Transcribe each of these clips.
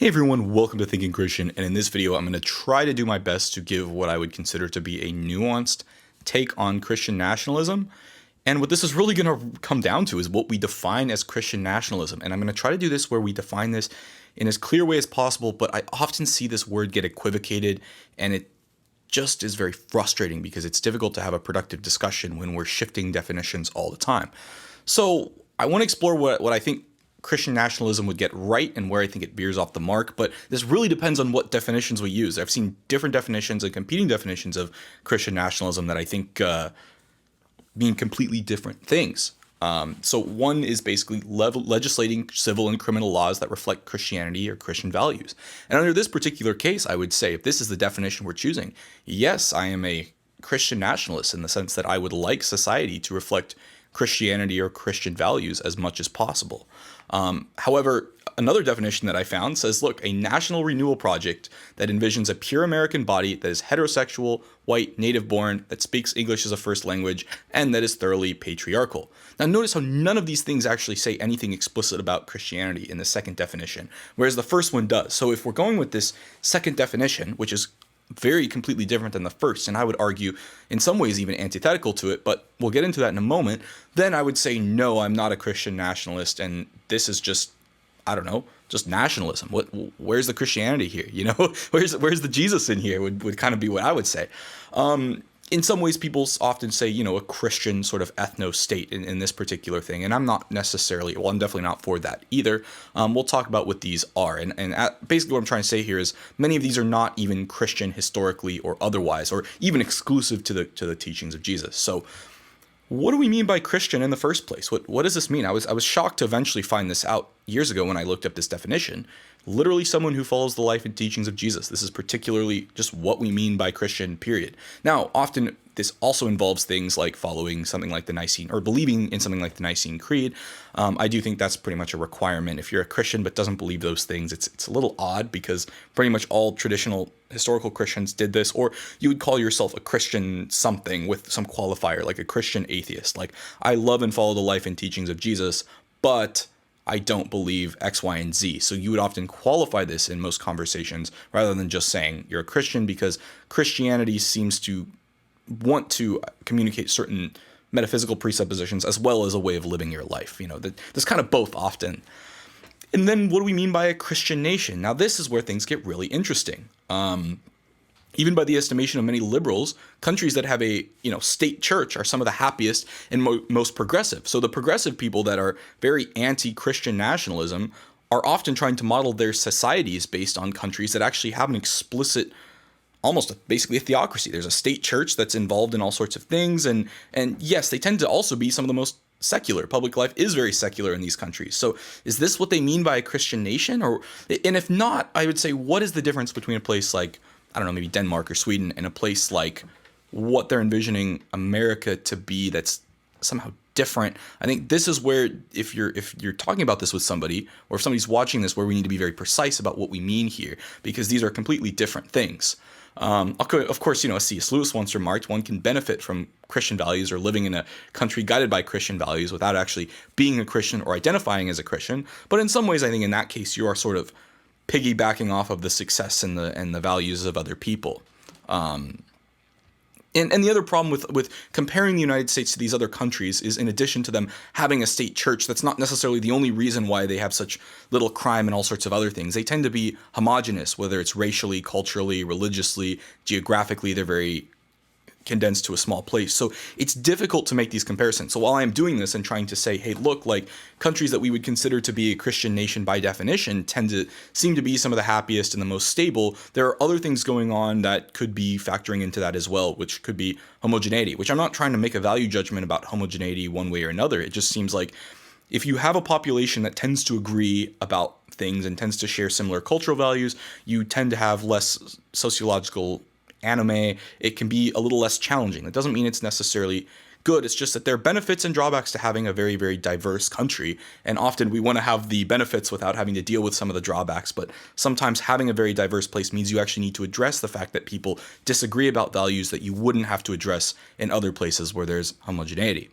Hey everyone, welcome to Thinking Christian, and in this video I'm going to try to do my best to give what I would consider to be a nuanced take on Christian nationalism. And what this is really going to come down to is what we define as Christian nationalism. And I'm going to try to do this where we define this in as clear way as possible, but I often see this word get equivocated, and it just is very frustrating because it's difficult to have a productive discussion when we're shifting definitions all the time. So I want to explore what I think Christian nationalism would get right and where I think it veers off the mark, but this really depends on what definitions we use. I've seen different definitions and competing definitions of Christian nationalism that I think mean completely different things. So one is basically legislating civil and criminal laws that reflect Christianity or Christian values. And under this particular case, I would say, if this is the definition we're choosing, yes, I am a Christian nationalist in the sense that I would like society to reflect Christianity or Christian values as much as possible. However, another definition that I found says, look, a national renewal project that envisions a pure American body that is heterosexual, white, native-born, that speaks English as a first language, and that is thoroughly patriarchal. Now, notice how none of these things actually say anything explicit about Christianity in the second definition, whereas the first one does. So if we're going with this second definition, which is very completely different than the first, and I would argue in some ways even antithetical to it, but we'll get into that in a moment, then I would say, no, I'm not a Christian nationalist, and this is just, I don't know, just nationalism. Where's the Christianity here? You know, where's the Jesus in here would kind of be what I would say. In some ways, people often say, you know, a Christian sort of ethno-state in this particular thing, and I'm not necessarily, well, I'm definitely not for that either. We'll talk about what these are, and basically what I'm trying to say here is many of these are not even Christian historically or otherwise, or even exclusive to the teachings of Jesus. So what do we mean by Christian in the first place? What does this mean? I was shocked to eventually find this out years ago when I looked up this definition. Literally someone who follows the life and teachings of Jesus. This is particularly just what we mean by Christian, period. Now, often this also involves things like following something like the Nicene, or believing in something like the Nicene Creed. I do think that's pretty much a requirement. If you're a Christian but doesn't believe those things, it's a little odd because pretty much all traditional historical Christians did this, or you would call yourself a Christian something with some qualifier, like a Christian atheist. Like, I love and follow the life and teachings of Jesus, but I don't believe X, Y, and Z. So you would often qualify this in most conversations rather than just saying you're a Christian, because Christianity seems to want to communicate certain metaphysical presuppositions as well as a way of living your life. You know, there's kind of both often. And then what do we mean by a Christian nation? Now, this is where things get really interesting. Even by the estimation of many liberals, countries that have a state church are some of the happiest and most progressive. So the progressive people that are very anti-Christian nationalism are often trying to model their societies based on countries that actually have an explicit, almost basically a theocracy. There's a state church that's involved in all sorts of things, and yes, they tend to also be some of the most secular. Public life is very secular in these countries. So is this what they mean by a Christian nation? And if not, I would say, what is the difference between a place like, I don't know, maybe Denmark or Sweden, and a place like what they're envisioning America to be that's somehow different? I think this is where, if you're talking about this with somebody, or if somebody's watching this, where we need to be very precise about what we mean here, because these are completely different things. Of course, as C.S. Lewis once remarked, one can benefit from Christian values or living in a country guided by Christian values without actually being a Christian or identifying as a Christian. But in some ways, I think in that case, you are sort of piggybacking off of the success and the values of other people. And the other problem with comparing the United States to these other countries is, in addition to them having a state church, that's not necessarily the only reason why they have such little crime and all sorts of other things. They tend to be homogenous, whether it's racially, culturally, religiously, geographically. They're very condensed to a small place. So it's difficult to make these comparisons. So while I'm doing this and trying to say, hey, look, like countries that we would consider to be a Christian nation by definition tend to seem to be some of the happiest and the most stable, there are other things going on that could be factoring into that as well, which could be homogeneity, which I'm not trying to make a value judgment about homogeneity one way or another. It just seems like if you have a population that tends to agree about things and tends to share similar cultural values, you tend to have less sociological anime. It can be a little less challenging. That doesn't mean it's necessarily good. It's just that there are benefits and drawbacks to having a very, very diverse country. And often we want to have the benefits without having to deal with some of the drawbacks. But sometimes having a very diverse place means you actually need to address the fact that people disagree about values that you wouldn't have to address in other places where there's homogeneity.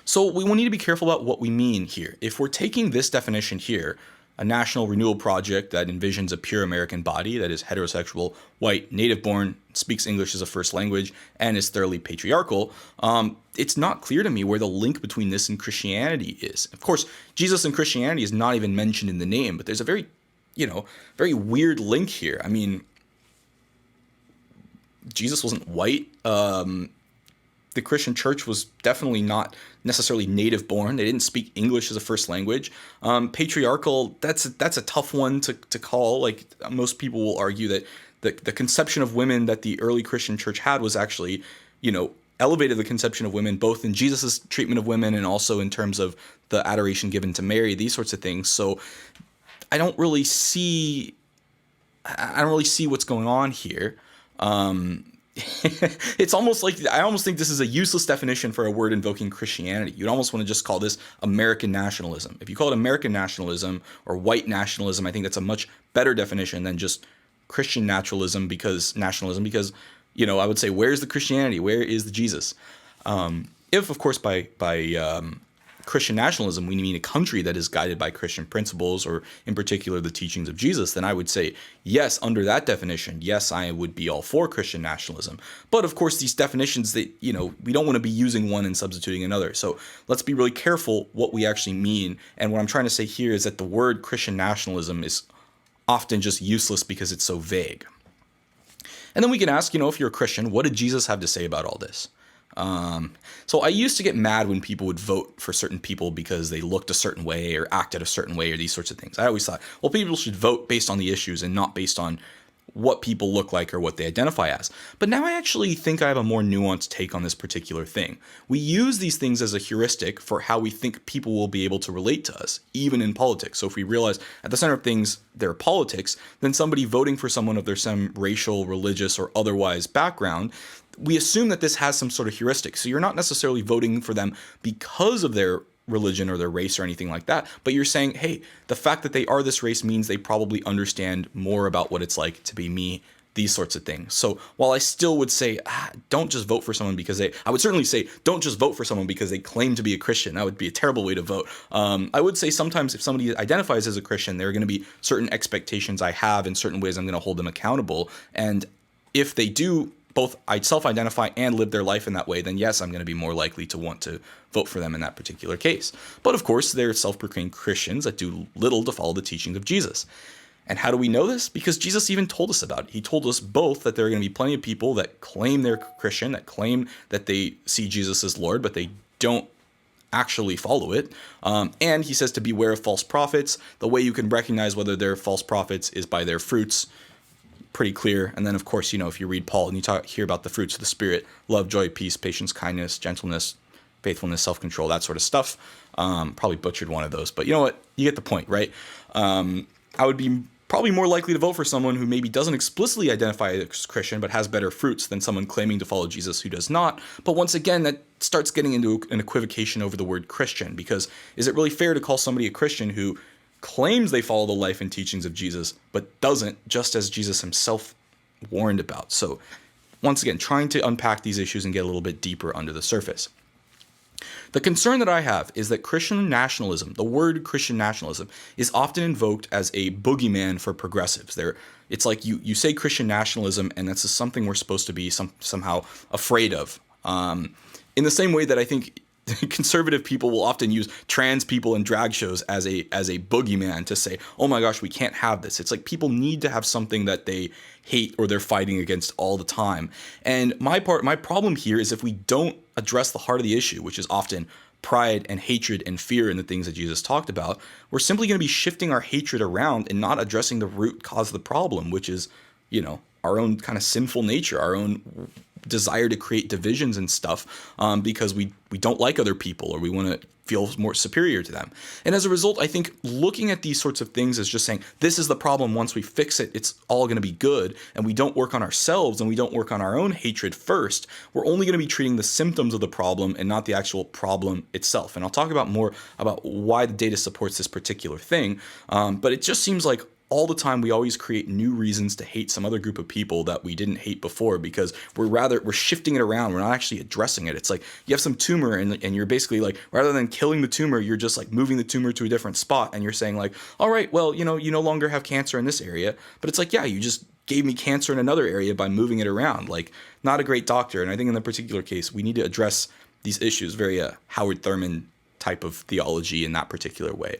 So we need to be careful about what we mean here. If we're taking this definition here, a national renewal project that envisions a pure American body that is heterosexual, white, native-born, speaks English as a first language, and is thoroughly patriarchal, it's not clear to me where the link between this and Christianity is. Of course, Jesus and Christianity is not even mentioned in the name, but there's a very, very weird link here. I mean, Jesus wasn't white. The Christian church was definitely not necessarily native born. They didn't speak English as a first language. Patriarchal, that's a tough one to call. Like, most people will argue that the conception of women that the early Christian church had was actually, elevated the conception of women, both in Jesus's treatment of women and also in terms of the adoration given to Mary, these sorts of things. So I don't really see what's going on here. It's almost like, I almost think this is a useless definition for a word invoking Christianity. You'd almost want to just call this American nationalism. If you call it American nationalism or white nationalism, I think that's a much better definition than just Christian nationalism, because I would say, where's the Christianity? Where is the Jesus? If, of course, by Christian nationalism we mean a country that is guided by Christian principles, or in particular the teachings of Jesus, then I would say, yes, under that definition, yes, I would be all for Christian nationalism. But of course, these definitions, that we don't want to be using one and substituting another. So let's be really careful what we actually mean. And what I'm trying to say here is that the word Christian nationalism is often just useless because it's so vague. And then we can ask, if you're a Christian, what did Jesus have to say about all this? So I used to get mad when people would vote for certain people because they looked a certain way or acted a certain way or these sorts of things. I always thought, well, people should vote based on the issues and not based on what people look like or what they identify as. But now I actually think I have a more nuanced take on this particular thing. We use these things as a heuristic for how we think people will be able to relate to us, even in politics. So if we realize at the center of things, they're politics, then somebody voting for someone of their some racial, religious, or otherwise background, we assume that this has some sort of heuristic. So you're not necessarily voting for them because of their religion or their race or anything like that, but you're saying, hey, the fact that they are this race means they probably understand more about what it's like to be me, these sorts of things. So while I still would say, don't just vote for someone because I would certainly say, don't just vote for someone because they claim to be a Christian. That would be a terrible way to vote. I would say sometimes if somebody identifies as a Christian, there are going to be certain expectations I have in certain ways I'm going to hold them accountable. And if they do both self-identify and live their life in that way, then yes, I'm going to be more likely to want to vote for them in that particular case. But of course, they're self-proclaimed Christians that do little to follow the teachings of Jesus. And how do we know this? Because Jesus even told us about it. He told us both that there are going to be plenty of people that claim they're Christian, that claim that they see Jesus as Lord, but they don't actually follow it. And he says to beware of false prophets. The way you can recognize whether they're false prophets is by their fruits. Pretty clear. And then, of course, if you read Paul and you hear about the fruits of the Spirit, love, joy, peace, patience, kindness, gentleness, faithfulness, self-control, that sort of stuff. Probably butchered one of those, but you know what? You get the point, right? I would be probably more likely to vote for someone who maybe doesn't explicitly identify as Christian, but has better fruits than someone claiming to follow Jesus who does not. But once again, that starts getting into an equivocation over the word Christian, because is it really fair to call somebody a Christian who claims they follow the life and teachings of Jesus, but doesn't, just as Jesus himself warned about? So once again, trying to unpack these issues and get a little bit deeper under the surface. The concern that I have is that Christian nationalism, the word Christian nationalism, is often invoked as a boogeyman for progressives. It's like you say Christian nationalism, and that's just something we're supposed to be somehow afraid of. In the same way that I think conservative people will often use trans people in drag shows as a boogeyman to say, oh my gosh, we can't have this. It's like people need to have something that they hate or they're fighting against all the time. And my problem here is if we don't address the heart of the issue, which is often pride and hatred and fear in the things that Jesus talked about, we're simply going to be shifting our hatred around and not addressing the root cause of the problem, which is, our own kind of sinful nature, our own desire to create divisions and stuff, because we don't like other people or we want to feel more superior to them. And as a result, I think looking at these sorts of things as just saying, this is the problem, once we fix it, it's all going to be good, and we don't work on ourselves and we don't work on our own hatred first, we're only going to be treating the symptoms of the problem and not the actual problem itself. And I'll talk about more about why the data supports this particular thing, but it just seems like all the time we always create new reasons to hate some other group of people that we didn't hate before, because we're shifting it around. We're not actually addressing it. It's like you have some tumor and you're basically like, rather than killing the tumor, you're just like moving the tumor to a different spot, and you're saying like, all right, well, you no longer have cancer in this area. But it's like, yeah, you just gave me cancer in another area by moving it around. Like, not a great doctor. And I think in the particular case, we need to address these issues, very Howard Thurman type of theology in that particular way.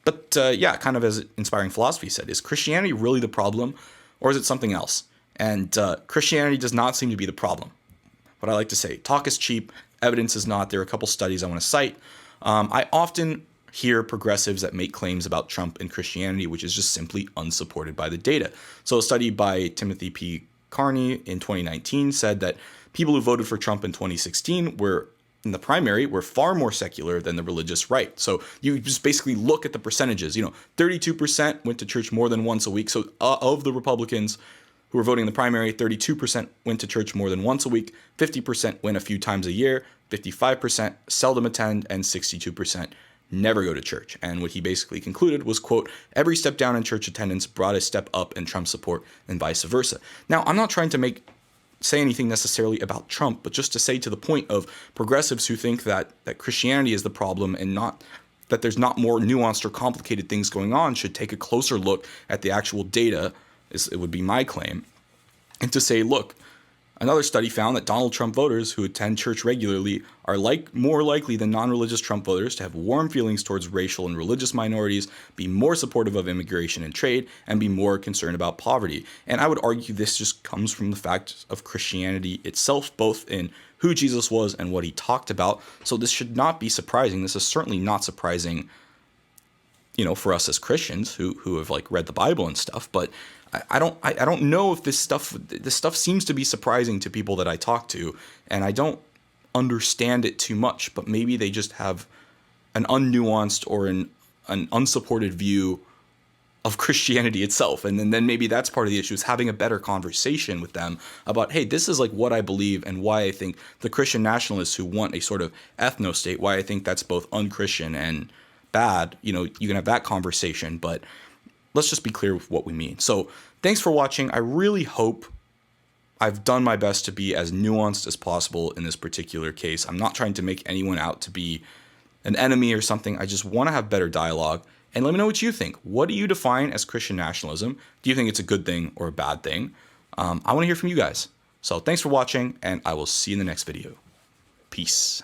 But yeah, kind of as Inspiring Philosophy said, is Christianity really the problem, or is it something else? And Christianity does not seem to be the problem. What I like to say, talk is cheap, evidence is not. There are a couple studies I want to cite. I often hear progressives that make claims about Trump and Christianity, which is just simply unsupported by the data. So a study by Timothy P. Carney in 2019 said that people who voted for Trump in 2016 were in the primary were far more secular than the religious right. So you just basically look at the percentages. 32% went to church more than once a week. So of the Republicans who were voting in the primary, 32% went to church more than once a week, 50% went a few times a year, 55% seldom attend, and 62% never go to church. And what he basically concluded was, quote, every step down in church attendance brought a step up in Trump support and vice versa. Now, I'm not trying to say anything necessarily about Trump, but just to say to the point of progressives who think that Christianity is the problem and not that there's not more nuanced or complicated things going on, should take a closer look at the actual data, it would be my claim, and to say, look, another study found that Donald Trump voters who attend church regularly are more likely than non-religious Trump voters to have warm feelings towards racial and religious minorities, be more supportive of immigration and trade, and be more concerned about poverty. And I would argue this just comes from the fact of Christianity itself, both in who Jesus was and what he talked about. So this should not be surprising. This is certainly not surprising, for us as Christians who have like read the Bible and stuff. But I don't know if this stuff seems to be surprising to people that I talk to, and I don't understand it too much. But maybe they just have an unnuanced or an unsupported view of Christianity itself, and then maybe that's part of the issue, is having a better conversation with them about, hey, this is like what I believe and why I think the Christian nationalists who want a sort of ethno state, why I think that's both unchristian and bad. You can have that conversation, but let's just be clear with what we mean. So thanks for watching. I really hope I've done my best to be as nuanced as possible in this particular case. I'm not trying to make anyone out to be an enemy or something. I just want to have better dialogue. And let me know what you think. What do you define as Christian nationalism? Do you think it's a good thing or a bad thing? I want to hear from you guys. So thanks for watching, and I will see you in the next video. Peace.